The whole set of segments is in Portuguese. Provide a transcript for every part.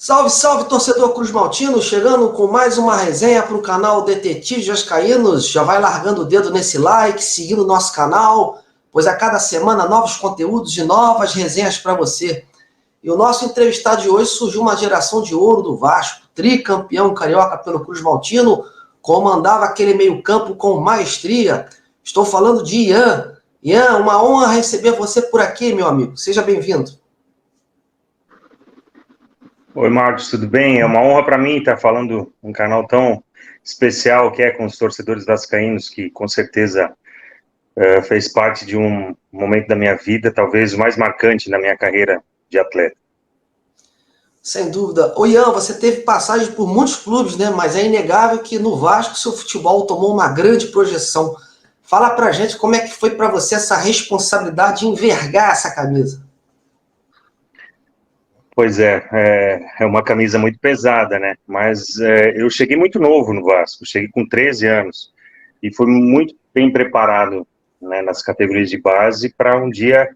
Salve, salve, torcedor Cruz Maltino, chegando com mais uma resenha para o canal Detetives Vascaínos. Já vai largando o dedo nesse like, seguindo o nosso canal, pois a cada semana novos conteúdos e novas resenhas para você. E o nosso entrevistado de hoje surgiu uma geração de ouro do Vasco, tricampeão carioca pelo Cruz Maltino, comandava aquele meio-campo com maestria. Estou falando de Ian. Ian, uma honra receber você por aqui, meu amigo. Seja bem-vindo. Oi, Marcos, tudo bem? É uma honra para mim estar falando um canal tão especial que é com os torcedores vascaínos, que com certeza fez parte de um momento da minha vida, talvez o mais marcante na minha carreira de atleta. Sem dúvida. Ô Ian, você teve passagem por muitos clubes, né? Mas é inegável que no Vasco seu futebol tomou uma grande projeção. Fala pra gente como é que foi para você essa responsabilidade de envergar essa camisa. Pois é uma camisa muito pesada, né? Mas eu cheguei muito novo no Vasco, cheguei com 13 anos e fui muito bem preparado, né, nas categorias de base para um dia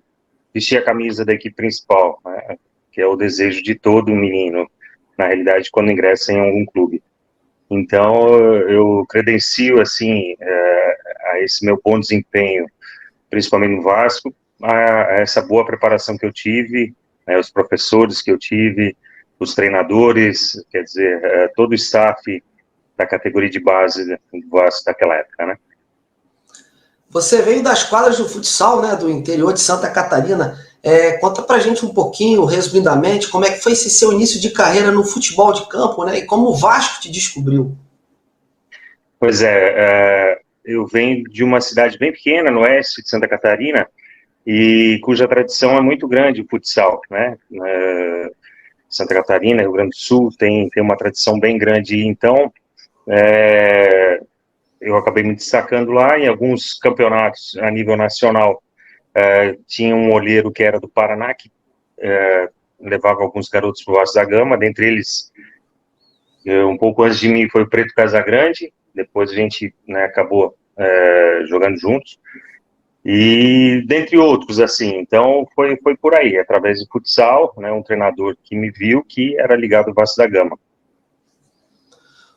vestir a camisa da equipe principal, né, que é o desejo de todo menino, na realidade, quando ingressa em algum clube. Então, eu credencio, assim, a esse meu bom desempenho, principalmente no Vasco, a essa boa preparação que eu tive, né, os professores que eu tive, os treinadores, quer dizer, todo o staff da categoria de base do Vasco daquela época, né? Você veio das quadras do futsal, né, do interior de Santa Catarina. Conta pra gente um pouquinho, resumidamente, como é que foi esse seu início de carreira no futebol de campo, né, e como o Vasco te descobriu. Pois eu venho de uma cidade bem pequena, no oeste de Santa Catarina, e cuja tradição é muito grande, o futsal, né? Santa Catarina, Rio Grande do Sul, tem uma tradição bem grande. Então, eu acabei me destacando lá em alguns campeonatos a nível nacional. Tinha um olheiro que era do Paraná, que levava alguns garotos para o Vasco da Gama, dentre eles, um pouco antes de mim, foi o Preto Casagrande. Depois a gente, né, acabou jogando juntos, e dentre outros, assim. Então foi por aí, através de futsal, né, um treinador que me viu, que era ligado ao Vasco da Gama.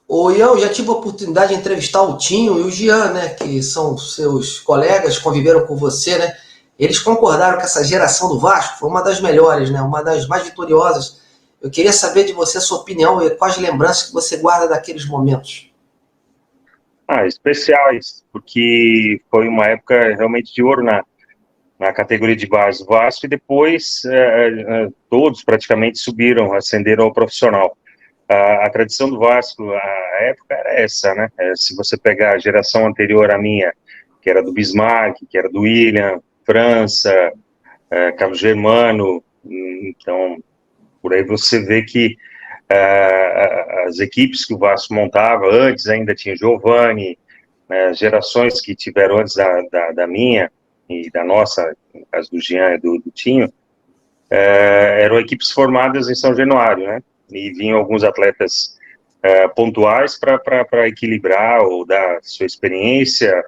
Ô Ian, eu já tive a oportunidade de entrevistar o Tinho e o Gian, né, que são seus colegas, conviveram com você, né? Eles concordaram que essa geração do Vasco foi uma das melhores, né, uma das mais vitoriosas. Eu queria saber de você a sua opinião e quais lembranças que você guarda daqueles momentos. Especiais, porque foi uma época realmente de ouro na categoria de base do Vasco, e depois todos praticamente subiram, ascenderam ao profissional. A tradição do Vasco, a época era essa, né? Se você pegar a geração anterior à minha, que era do Bismarck, que era do William, França, Carlos Germano, então por aí você vê que as equipes que o Vasco montava, antes ainda tinha Giovani, né, as gerações que tiveram antes da minha e da nossa, no caso do Jean e do Tinho, eram equipes formadas em São Januário, né? E vinham alguns atletas pontuais para equilibrar ou dar sua experiência,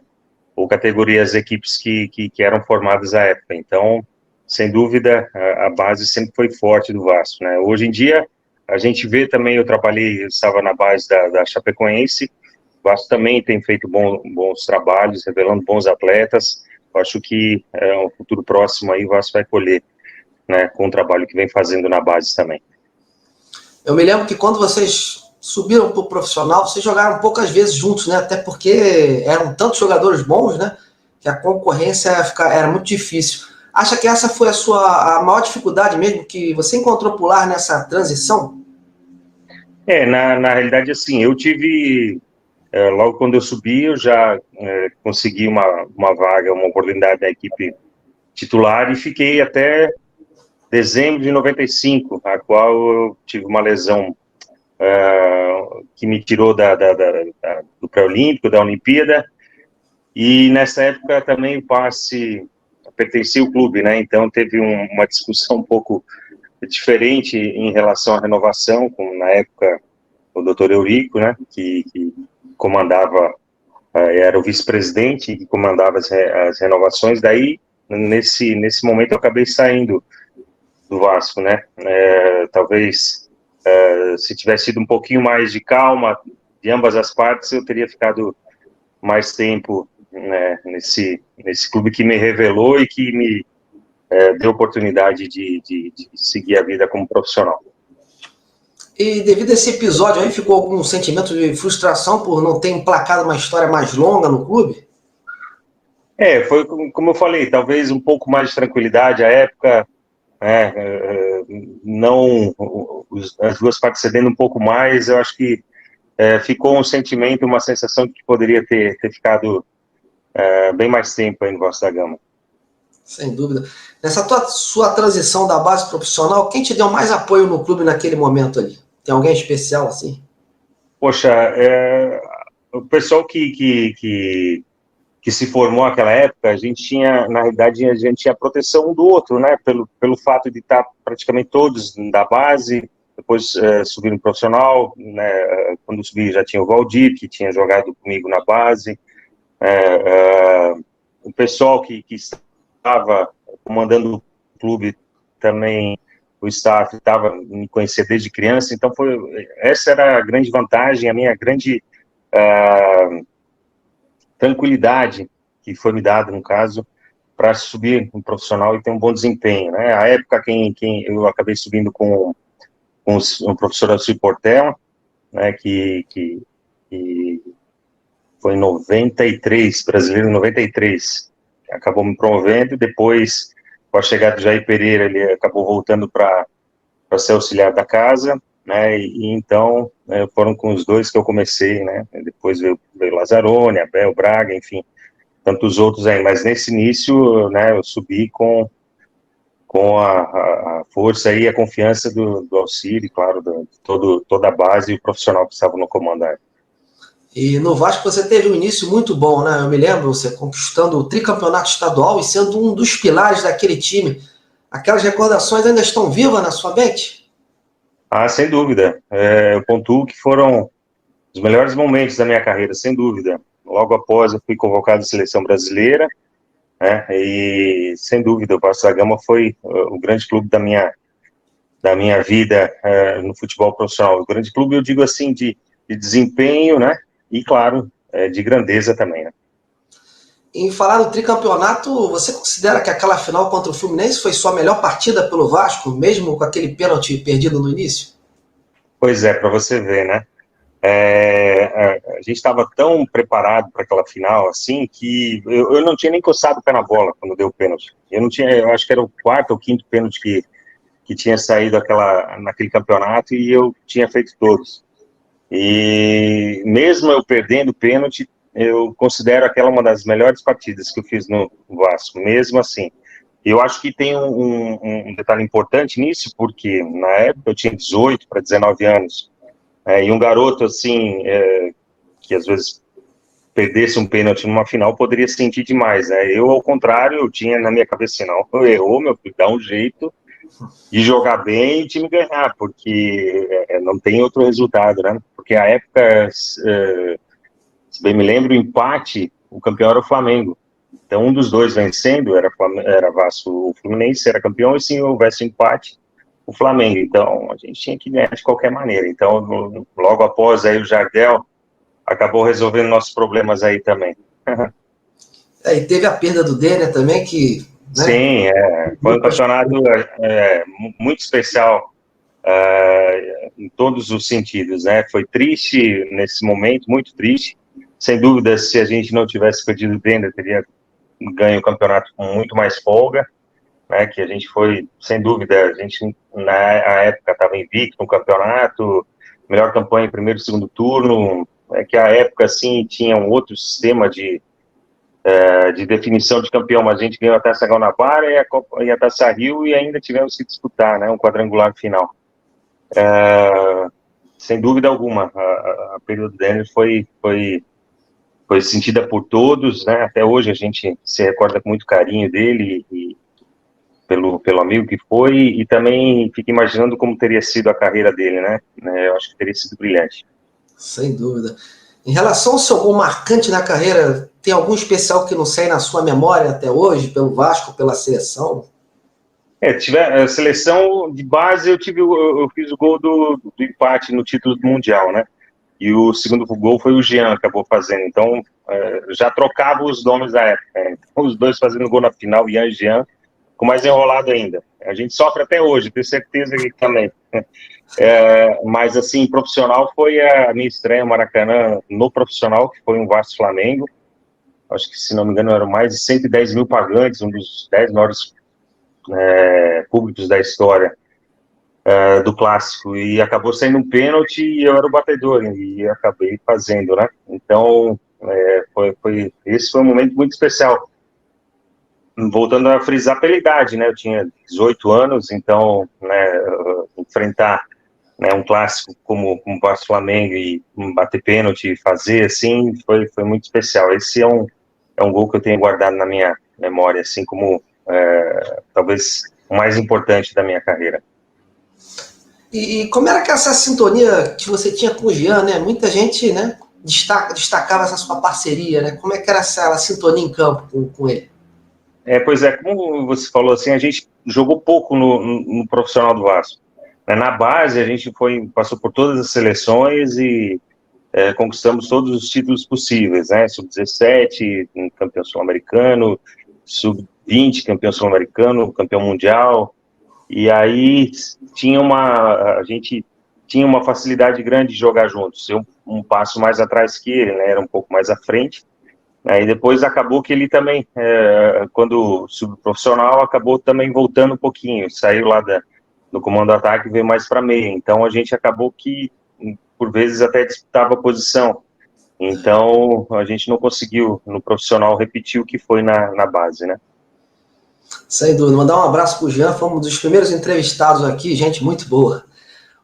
ou categorias equipes que eram formadas à época. Então, sem dúvida, a base sempre foi forte do Vasco, né? Hoje em dia, a gente vê também, eu estava na base da Chapecoense, o Vasco também tem feito bons trabalhos, revelando bons atletas. Eu acho que um futuro próximo aí o Vasco vai colher, né, com o trabalho que vem fazendo na base também. Eu me lembro que quando vocês subiram para o profissional, vocês jogaram poucas vezes juntos, né? Até porque eram tantos jogadores bons, né? Que a concorrência era muito difícil. Acha que essa foi a maior dificuldade mesmo que você encontrou por lá nessa transição? Na realidade, assim, eu tive, logo quando eu subi, eu já consegui uma vaga, uma oportunidade da equipe titular, e fiquei até dezembro de 95, a qual eu tive uma lesão que me tirou do pré-olímpico, da Olimpíada, e nessa época também pertencia ao clube, né? Então teve uma discussão um pouco diferente em relação à renovação, como na época o doutor Eurico, né, que comandava, era o vice-presidente que comandava as renovações. Daí, nesse momento, eu acabei saindo do Vasco, né? Talvez Se tivesse sido um pouquinho mais de calma de ambas as partes, eu teria ficado mais tempo, né, nesse clube que me revelou e que me deu oportunidade de seguir a vida como profissional. E devido a esse episódio aí, ficou algum sentimento de frustração por não ter emplacado uma história mais longa no clube? Foi como eu falei, talvez um pouco mais de tranquilidade à época, né, não as duas partes cedendo um pouco mais, eu acho que ficou um sentimento, uma sensação de que poderia ter ficado bem mais tempo aí no Vasco da Gama. Sem dúvida. Nessa sua transição da base profissional, quem te deu mais apoio no clube naquele momento ali? Tem alguém especial assim? Poxa, o pessoal que se formou naquela época, a gente tinha, na realidade, a gente tinha proteção um do outro, né? Pelo fato de estar praticamente todos da base, depois subiram no profissional, né? Quando subi já tinha o Valdir, que tinha jogado comigo na base, o pessoal que estava comandando o clube também, o staff estava me conhecer desde criança, então essa era a grande vantagem, a minha grande tranquilidade que foi me dada, no caso, para subir um profissional e ter um bom desempenho, né? A época quem eu acabei subindo com o professor Alcir Portela, né, que foi em 93, brasileiro em 93, acabou me promovendo, e depois, com a chegada do Jair Pereira, ele acabou voltando para ser auxiliar da casa, né, e então foram com os dois que eu comecei, né, depois veio Lazzaroni, Abel, Braga, enfim, tantos outros aí, mas nesse início, né, eu subi com a força e a confiança do Alcir, claro, toda a base e o profissional que estava no comando aí. E no Vasco você teve um início muito bom, né? Eu me lembro você conquistando o tricampeonato estadual e sendo um dos pilares daquele time. Aquelas recordações ainda estão vivas na sua mente? Ah, sem dúvida. Eu pontuo que foram os melhores momentos da minha carreira, sem dúvida. Logo após eu fui convocado à seleção brasileira, né? E sem dúvida o Vasco da Gama foi o grande clube da minha vida no futebol profissional. O grande clube, eu digo assim, de desempenho, né? E claro, de grandeza também, né? Em falar no tricampeonato, você considera que aquela final contra o Fluminense foi sua melhor partida pelo Vasco, mesmo com aquele pênalti perdido no início? Pois é, para você ver, né? A gente estava tão preparado para aquela final, assim, que eu não tinha nem coçado o pé na bola quando deu o pênalti. Eu acho que era o quarto ou quinto pênalti que tinha saído naquele campeonato e eu tinha feito todos. E mesmo eu perdendo o pênalti, eu considero aquela uma das melhores partidas que eu fiz no Vasco, mesmo assim. Eu acho que tem um detalhe importante nisso, porque na época eu tinha 18 para 19 anos, e um garoto assim, que às vezes perdesse um pênalti numa final, poderia sentir demais, né? Eu, ao contrário, eu tinha na minha cabeça, não, errou, meu filho, dá um jeito de jogar bem e o time ganhar, porque não tem outro resultado, né? Porque a época, se bem me lembro, o empate, o campeão era o Flamengo. Então, um dos dois vencendo, era Vasco ou Fluminense, era campeão, e se houvesse empate, o Flamengo. Então, a gente tinha que ganhar de qualquer maneira. Então, logo após aí o Jardel acabou resolvendo nossos problemas aí também. E teve a perda do Denner também, que... Né? Sim, foi um campeonato muito especial em todos os sentidos, né? Foi triste nesse momento, muito triste. Sem dúvida, se a gente não tivesse perdido o Denner, teria ganho o campeonato com muito mais folga, né? Que a gente foi, sem dúvida, a gente na época estava invicto no campeonato, melhor campanha em primeiro e segundo turno, que a época, assim, tinha um outro sistema de definição de campeão, mas a gente ganhou a Taça Guanabara e a Taça Rio e ainda tivemos que disputar, né, um quadrangular final. Sem dúvida alguma, a perda do Denner foi sentida por todos, né, até hoje a gente se recorda com muito carinho dele e pelo amigo que foi, e também fica imaginando como teria sido a carreira dele, né, eu acho que teria sido brilhante. Sem dúvida. Em relação ao seu gol marcante na carreira, tem algum especial que não sai na sua memória até hoje, pelo Vasco, pela seleção? A seleção de base, eu fiz o gol do empate no título do Mundial, né? E o segundo gol foi o Jean, acabou fazendo. Então, já trocava os nomes da época. Né? Então, os dois fazendo gol na final, Ian e Jean, ficou mais enrolado ainda. A gente sofre até hoje, tenho certeza que também. Mas, assim, profissional foi a minha estreia no Maracanã no profissional, que foi um Vasco Flamengo. Acho que, se não me engano, eram mais de 110 mil pagantes, um dos 10 maiores públicos da história do clássico, e acabou saindo um pênalti e eu era o batedor, e acabei fazendo, né? Então, esse foi um momento muito especial. Voltando a frisar pela idade, né? Eu tinha 18 anos, então, né, enfrentar, né, um clássico como o Vasco Flamengo e bater pênalti e fazer, assim, foi muito especial. Esse é um gol que eu tenho guardado na minha memória, assim, como talvez o mais importante da minha carreira. E como era que essa sintonia que você tinha com o Jean, né? Muita gente, né, destacava essa sua parceria, né? Como é que era essa sintonia em campo com ele? Pois é, como você falou, assim, a gente jogou pouco no profissional do Vasco. Na base, a gente passou por todas as seleções e conquistamos todos os títulos possíveis, né? Sub-17, campeão sul-americano, sub-20, campeão sul-americano, campeão mundial. E aí a gente tinha uma facilidade grande de jogar juntos. Eu um passo mais atrás que ele, né? Era um pouco mais à frente. Aí depois acabou que ele também, quando subprofissional, acabou também voltando um pouquinho. Saiu lá do comando ataque e veio mais para meia. Então a gente acabou que, por vezes, até disputava a posição. Então a gente não conseguiu, no profissional, repetir o que foi na base, né? Sem dúvida. Mandar um abraço pro Jean, foi um dos primeiros entrevistados aqui, gente muito boa.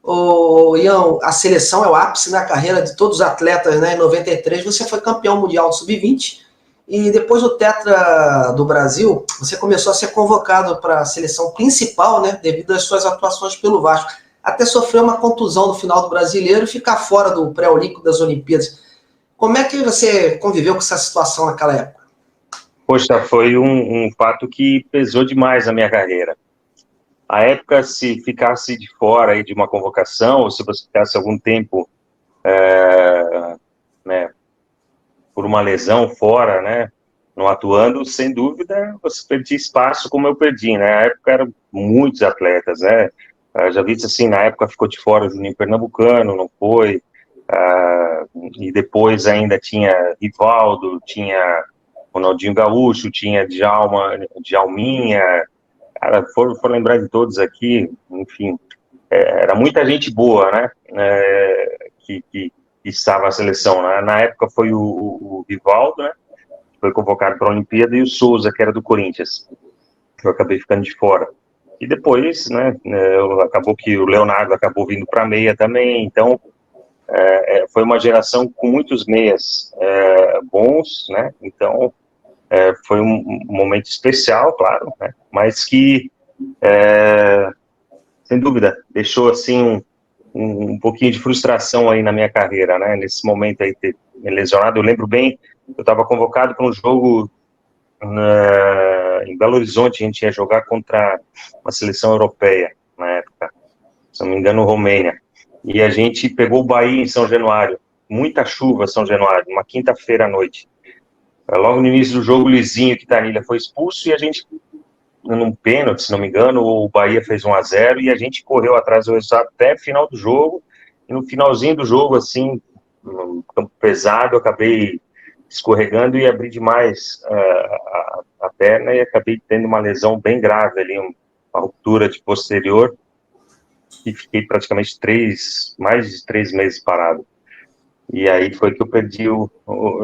Ô, Ian, a seleção é o ápice na carreira de todos os atletas, né? Em 93 você foi campeão mundial do Sub-20 e depois do Tetra do Brasil, você começou a ser convocado para a seleção principal, né? Devido às suas atuações pelo Vasco. Até sofreu uma contusão no final do Brasileiro e ficar fora do pré-olímpico das Olimpíadas. Como é que você conviveu com essa situação naquela época? Poxa, foi um fato que pesou demais na minha carreira. A época, se ficasse de fora aí de uma convocação, ou se você ficasse algum tempo né, por uma lesão fora, né, não atuando, sem dúvida, você perdia espaço como eu perdi, né? A época eram muitos atletas, né? Já vi assim, na época ficou de fora o Juninho Pernambucano, não foi, e depois ainda tinha Rivaldo, tinha Ronaldinho Gaúcho, tinha Djalminha, cara, for lembrar de todos aqui, enfim, era muita gente boa, né, que estava na seleção. Na época foi o Rivaldo, né, que foi convocado para a Olimpíada, e o Souza, que era do Corinthians, que eu acabei ficando de fora. E depois, né, acabou que o Leonardo acabou vindo para a meia também, então foi uma geração com muitos meias bons, né, então foi um momento especial, claro, né, mas que, sem dúvida, deixou assim um pouquinho de frustração aí na minha carreira, né, nesse momento aí ter me lesionado. Eu lembro bem, eu estava convocado para um jogo em Belo Horizonte, a gente ia jogar contra uma seleção europeia, na época, se não me engano, Romênia, e a gente pegou o Bahia em São Januário, muita chuva São Januário, uma quinta-feira à noite. Logo no início do jogo, o Luizinho Quintanilha foi expulso e a gente, num pênalti, se não me engano, o Bahia fez 1-0 e a gente correu atrás do resultado até o final do jogo. E no finalzinho do jogo, assim, no campo pesado, eu acabei escorregando e abri demais a perna e acabei tendo uma lesão bem grave ali, uma ruptura de posterior, e fiquei praticamente mais de 3 meses parado. E aí foi que eu perdi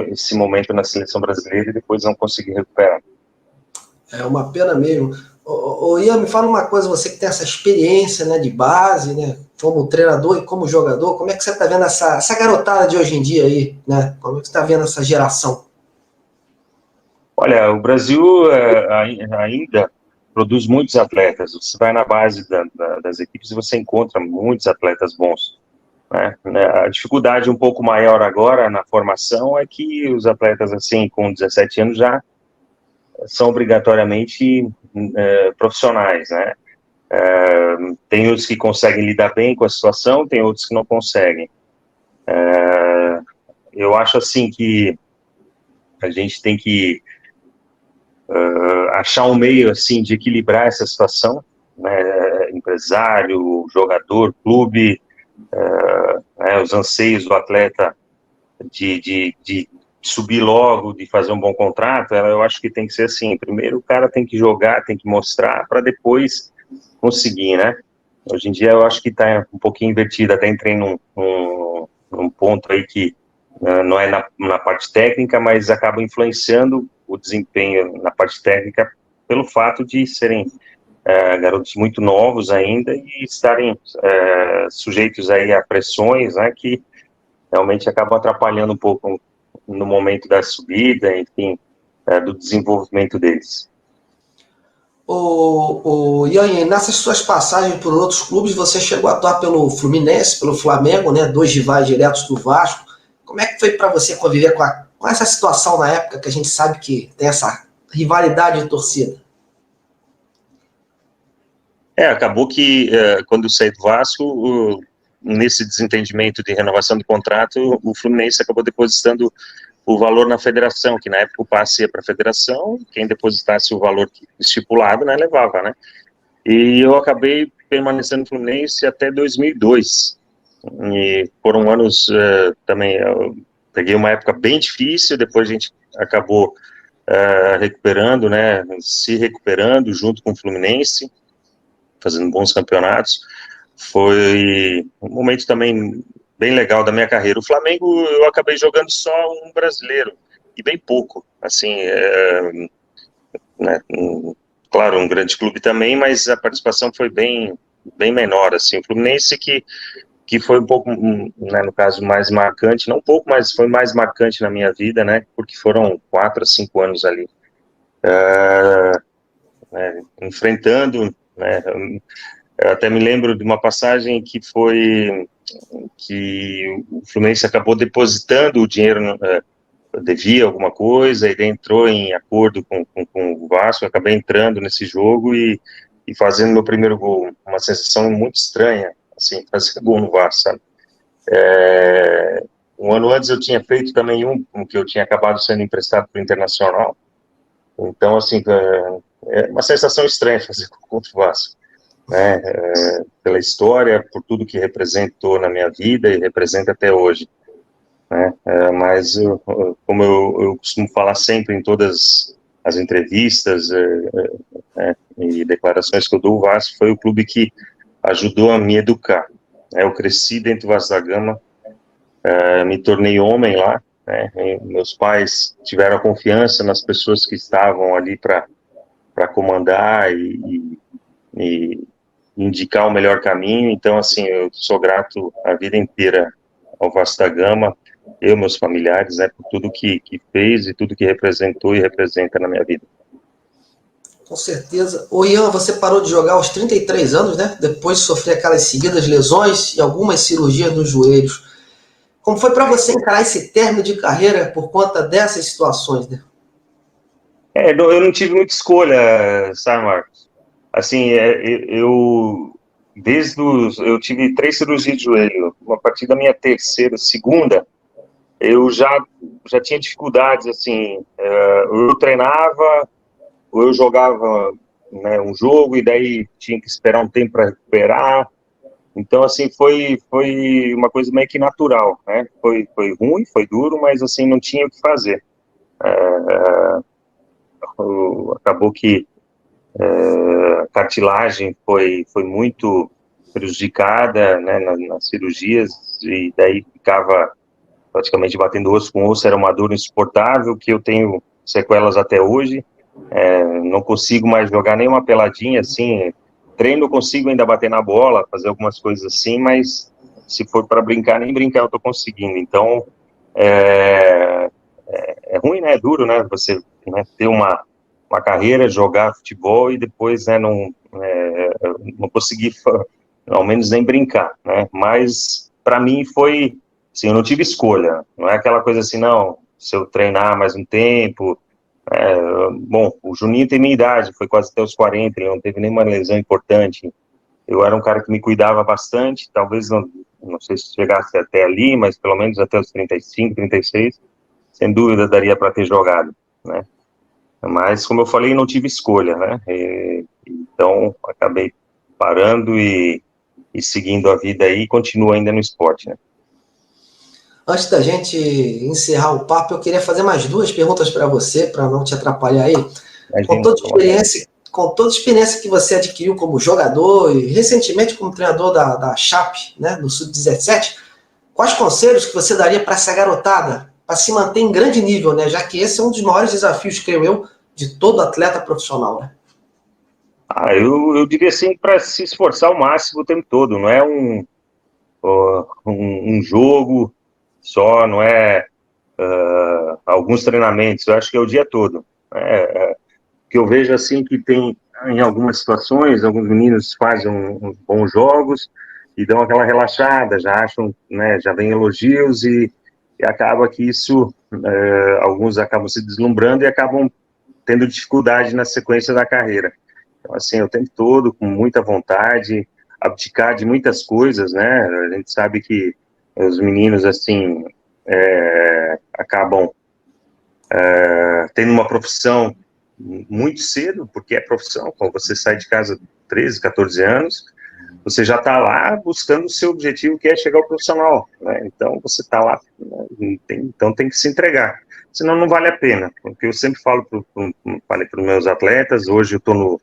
esse momento na seleção brasileira e depois não consegui recuperar. É uma pena mesmo. Ô, Ian, me fala uma coisa, você que tem essa experiência, né, de base, né, como treinador e como jogador, como é que você está vendo essa garotada de hoje em dia aí, né? Como é que você está vendo essa geração? Olha, o Brasil ainda produz muitos atletas. Você vai na base das equipes e você encontra muitos atletas bons. Né? A dificuldade um pouco maior agora na formação é que os atletas assim com 17 anos já são obrigatoriamente profissionais, né? Tem outros que conseguem lidar bem com a situação, tem outros que não conseguem. Eu acho assim que a gente tem que achar um meio assim de equilibrar essa situação, né? Empresário, jogador, clube, né? Os anseios do atleta de subir logo, de fazer um bom contrato, eu acho que tem que ser assim. Primeiro o cara tem que jogar, tem que mostrar, para depois conseguir, né? Hoje em dia eu acho que está um pouquinho invertido, até entrei num ponto aí que não é na parte técnica, mas acaba influenciando o desempenho na parte técnica pelo fato de serem garotos muito novos ainda e estarem sujeitos aí a pressões, né, que realmente acabam atrapalhando um pouco no momento da subida, enfim, do desenvolvimento deles. Ian, nessas suas passagens por outros clubes, você chegou a atuar pelo Fluminense, pelo Flamengo, né? Dois rivais diretos do Vasco. Como é que foi para você conviver com essa situação na época que a gente sabe que tem essa rivalidade de torcida? Acabou que quando eu saí do Vasco, nesse desentendimento de renovação do contrato, o Fluminense acabou depositando o valor na federação, que na época o passe ia para a federação, quem depositasse o valor estipulado, né, levava, né? E eu acabei permanecendo no Fluminense até 2002. E foram anos também, eu peguei uma época bem difícil, depois a gente acabou recuperando, né, se recuperando junto com o Fluminense, fazendo bons campeonatos. Foi um momento também bem legal da minha carreira. O Flamengo, eu acabei jogando só um brasileiro, e bem pouco, assim, né, claro, um grande clube também, mas a participação foi bem menor, assim. O Fluminense que foi um pouco, né, no caso, mais marcante, não um pouco, mas foi mais marcante na minha vida, né, porque foram 4 a 5 anos ali, né, enfrentando, né, eu até me lembro de uma passagem que foi que o Fluminense acabou depositando o dinheiro, devia alguma coisa, e daí entrou em acordo com o Vasco, eu acabei entrando nesse jogo e fazendo meu primeiro gol, uma sensação muito estranha, assim, fazer gol no Vasco, sabe? Um ano antes eu tinha feito também que eu tinha acabado sendo emprestado para o Internacional, então, assim, é uma sensação estranha fazer gol contra o Vasco, né, pela história, por tudo que representou na minha vida e representa até hoje, né, mas como eu costumo falar sempre em todas as entrevistas e declarações que eu dou, o Vasco foi o clube que ajudou a me educar, né, eu cresci dentro do Vasco da Gama, me tornei homem lá, né, meus pais tiveram a confiança nas pessoas que estavam ali para comandar e indicar o melhor caminho, então, assim, eu sou grato a vida inteira ao Vasco da Gama, eu, meus familiares, né, por tudo que fez e tudo que representou e representa na minha vida. Com certeza. Ô Ian, você parou de jogar aos 33 anos, né? Depois de sofrer aquelas seguidas lesões e algumas cirurgias nos joelhos. Como foi para você encarar esse término de carreira por conta dessas situações, né? Eu não tive muita escolha, sabe, Marcos? Assim, eu tive 3 cirurgias de joelho. A partir da minha terceira, segunda, eu já tinha dificuldades, assim, eu treinava, ou eu jogava, né, um jogo e daí tinha que esperar um tempo para recuperar. Então, assim, foi uma coisa meio que natural, né? Foi ruim, foi duro, mas, assim, não tinha o que fazer. Acabou que a cartilagem foi muito prejudicada, né, nas cirurgias, e daí ficava praticamente batendo osso com osso, era uma dor insuportável, que eu tenho sequelas até hoje, não consigo mais jogar nem uma peladinha, assim, treino eu consigo ainda bater na bola, fazer algumas coisas assim, mas se for para brincar, nem brincar eu tô conseguindo, então é ruim, né, é duro, né, você, né, ter uma carreira, jogar futebol e depois, né, não conseguir, ao menos nem brincar, né, mas para mim foi, assim, eu não tive escolha, não é aquela coisa assim, não, se eu treinar mais um tempo, Bom, o Juninho tem minha idade, foi quase até os 40, ele não teve nenhuma lesão importante. Eu era um cara que me cuidava bastante, talvez não sei se chegasse até ali, mas pelo menos até os 35, 36, sem dúvida daria para ter jogado, né? Mas, como eu falei, não tive escolha, né? Então, acabei parando e seguindo a vida aí e continuo ainda no esporte, né? Antes da gente encerrar o papo, eu queria fazer mais duas perguntas para você, para não te atrapalhar aí. Com Imagina, toda a experiência, com toda a experiência que você adquiriu como jogador e recentemente como treinador da Chape, né, no Sub-17, quais conselhos que você daria para essa garotada para se manter em grande nível, né? Já que esse é um dos maiores desafios, creio eu, de todo atleta profissional, né? eu diria assim, para se esforçar ao máximo o tempo todo, não é um jogo só, não é alguns treinamentos, eu acho que é o dia todo. Que eu vejo assim que tem, em algumas situações, alguns meninos fazem uns bons jogos e dão aquela relaxada, já acham, né, já vem elogios e acaba que isso, alguns acabam se deslumbrando e acabam tendo dificuldade na sequência da carreira. Então, assim, o tempo todo, com muita vontade, abdicar de muitas coisas, né? A gente sabe que os meninos, assim, acabam tendo uma profissão muito cedo, porque é profissão, quando você sai de casa 13, 14 anos, você já está lá buscando o seu objetivo, que é chegar ao profissional, né? Então, você está lá, né? Então tem que se entregar, senão não vale a pena, porque eu sempre falo falei para os meus atletas, hoje eu estou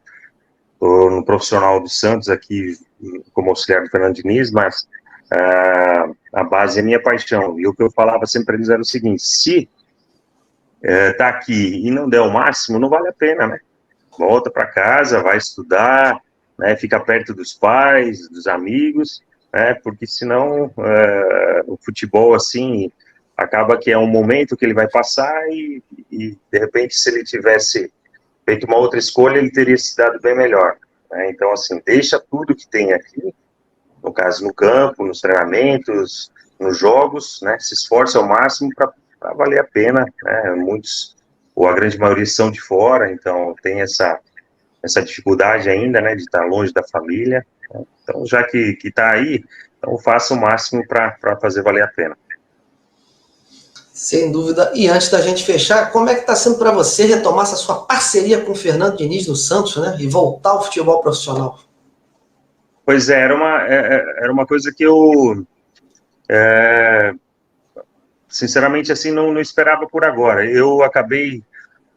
no profissional do Santos aqui, como auxiliar do Fernando Diniz, mas a base é minha paixão, e o que eu falava sempre para eles era o seguinte, se tá aqui e não der o máximo, não vale a pena, né? Volta para casa, vai estudar, né? Fica perto dos pais, dos amigos, né? Porque senão o futebol, assim, acaba que é um momento que ele vai passar e de repente, se ele tivesse feito uma outra escolha, ele teria se dado bem melhor, né? Então, assim, deixa tudo que tem aqui, no caso, no campo, nos treinamentos, nos jogos, né? Se esforça ao máximo para valer a pena, né? Muitos, ou a grande maioria, são de fora, então tem essa dificuldade ainda, né? De estar longe da família. Então, já que está aí, então faça o máximo para fazer valer a pena. Sem dúvida. E antes da gente fechar, como é que está sendo para você retomar essa sua parceria com o Fernando Diniz no Santos, né? E voltar ao futebol profissional? Pois é, era uma coisa que eu, sinceramente, assim, não esperava por agora. Eu acabei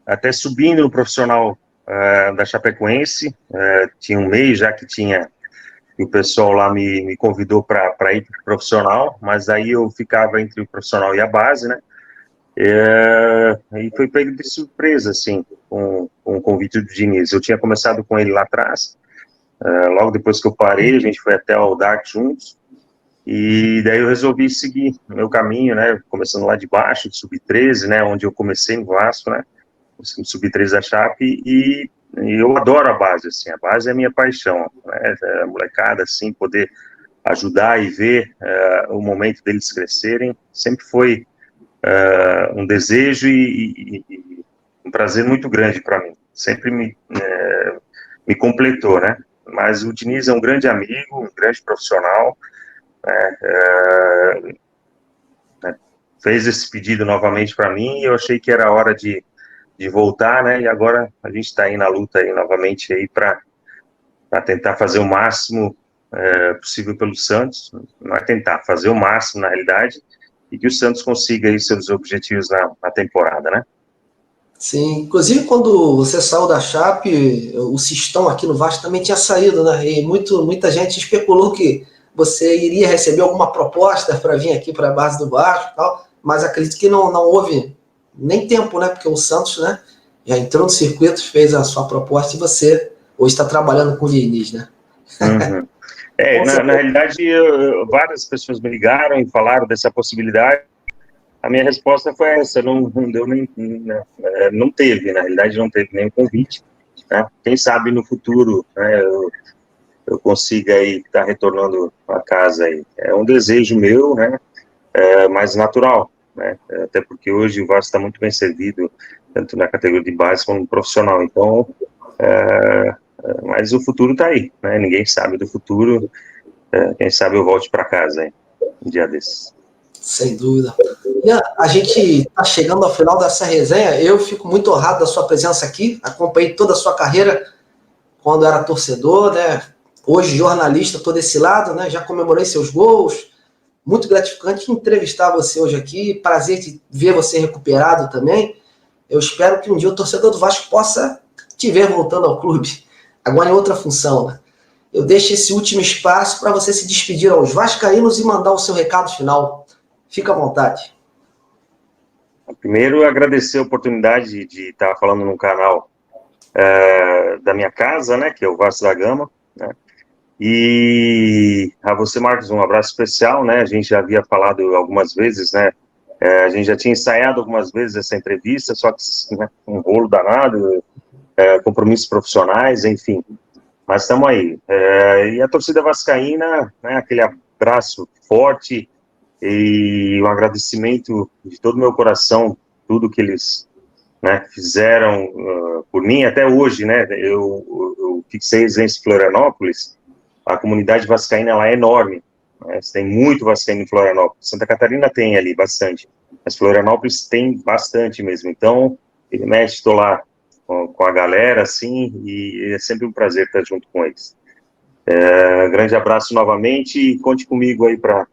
até subindo no profissional da Chapecoense, tinha um mês já que o pessoal lá me convidou para ir para o profissional, mas aí eu ficava entre o profissional e a base, né? E foi pego de surpresa, assim, com o convite do Diniz. Eu tinha começado com ele lá atrás, logo depois que eu parei, a gente foi até o Dark juntos, e daí eu resolvi seguir o meu caminho, né? Começando lá de baixo, de sub-13, né? Onde eu comecei no Vasco, né? Sub-13 da Chape, e eu adoro a base, assim, a base é a minha paixão, né? A molecada, assim, poder ajudar e ver o momento deles crescerem, sempre foi um desejo e um prazer muito grande para mim, sempre me completou, né? Mas o Diniz é um grande amigo, um grande profissional, né? Fez esse pedido novamente para mim e eu achei que era hora de voltar, né? E agora a gente está aí na luta aí novamente aí para tentar fazer o máximo possível pelo Santos, não é tentar, fazer o máximo na realidade e que o Santos consiga aí seus objetivos na temporada, né? Sim, inclusive quando você saiu da Chape, o Sistão aqui no Vasco também tinha saído, né? E muita gente especulou que você iria receber alguma proposta para vir aqui para a base do Vasco e tal, mas acredito que não houve nem tempo, né? Porque o Santos, né, já entrou no circuito, fez a sua proposta e você hoje está trabalhando com o Diniz, né? Uhum. Com Na certeza. realidade, várias pessoas me ligaram e falaram dessa possibilidade. A minha resposta foi essa, não deu nem, não teve, na realidade não teve nenhum convite, né? Quem sabe no futuro, né, eu consiga aí estar retornando a casa aí. É um desejo meu, né, mais natural. né? Até porque hoje o Vasco está muito bem servido, tanto na categoria de base como no profissional. Então, mas o futuro está aí, né? Ninguém sabe do futuro. Quem sabe eu volte para casa, hein, um dia desses. Sem dúvida. Ian, a gente está chegando ao final dessa resenha. Eu fico muito honrado da sua presença aqui. Acompanhei toda a sua carreira quando era torcedor, né? Hoje jornalista, estou desse lado, né? Já comemorei seus gols. Muito gratificante entrevistar você hoje aqui. Prazer de ver você recuperado também. Eu espero que um dia o torcedor do Vasco possa te ver voltando ao clube. Agora em outra função, né? Eu deixo esse último espaço para você se despedir aos vascaínos e mandar o seu recado final. Fica à vontade. Primeiro, agradecer a oportunidade de estar falando num canal da minha casa, né, que é o Vasco da Gama, né, e a você, Marcos, um abraço especial, né, a gente já havia falado algumas vezes, né, a gente já tinha ensaiado algumas vezes essa entrevista, só que, né, um rolo danado, compromissos profissionais, enfim, mas estamos aí. E a torcida vascaína, né, aquele abraço forte e um agradecimento de todo o meu coração, tudo que eles, né, fizeram por mim, até hoje, né, eu fixei em Florianópolis, a comunidade vascaína lá é enorme, né, tem muito vascaíno em Florianópolis, Santa Catarina tem ali bastante, mas Florianópolis tem bastante mesmo, então, ele mexe, estou lá com a galera, assim, e é sempre um prazer estar junto com eles. Grande abraço novamente e conte comigo aí para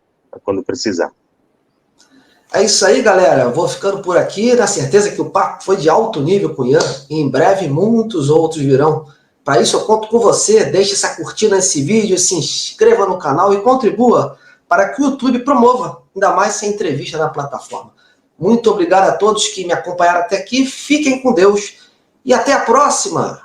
quando precisar. É isso aí, galera. Vou ficando por aqui, na certeza que o papo foi de alto nível com o Ian. E em breve muitos outros virão. Para isso eu conto com você. Deixe essa curtida nesse vídeo, se inscreva no canal e contribua para que o YouTube promova ainda mais essa entrevista na plataforma. Muito obrigado a todos que me acompanharam até aqui. Fiquem com Deus e até a próxima!